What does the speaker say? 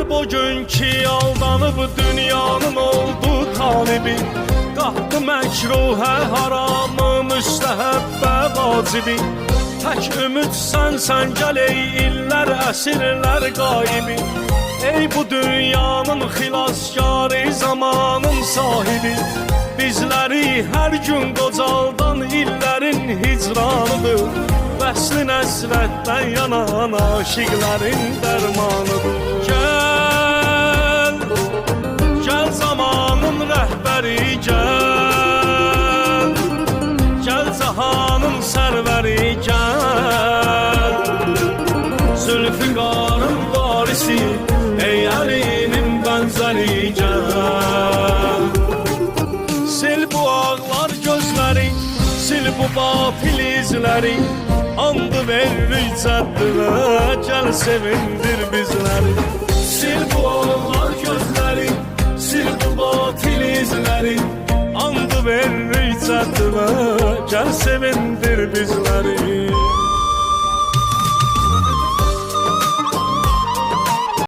bugün ki aldanıb dünyanın oldu talibi. Qatdı məkruhə haramı, müstəhəbbə vacibi. Tək ümid sən gəl ey illər, əsrlər qaibi. Ey bu dünyanın xilaskarı, zamanın sahibi. Bizləri hər gün qocaldan illərin hicranıdır. Vəslin əsvətdən yanan aşiqlərin dərmanıdır. Gəl, gəl zamanın rəhbəri, gəl. Gəl cahanın sərvəri, gəl. Zülfiqarın varisi, ey əlinin bənzəri, gəl. Sil bu ağlar gözləri, sil bu batil izləri. Andı verir cəddinə, gəl sevindir bizləri. Sil bu ağlar gözləri, sil bu batil izləri. Andı verir cəddinə, gəl sevindir bizləri.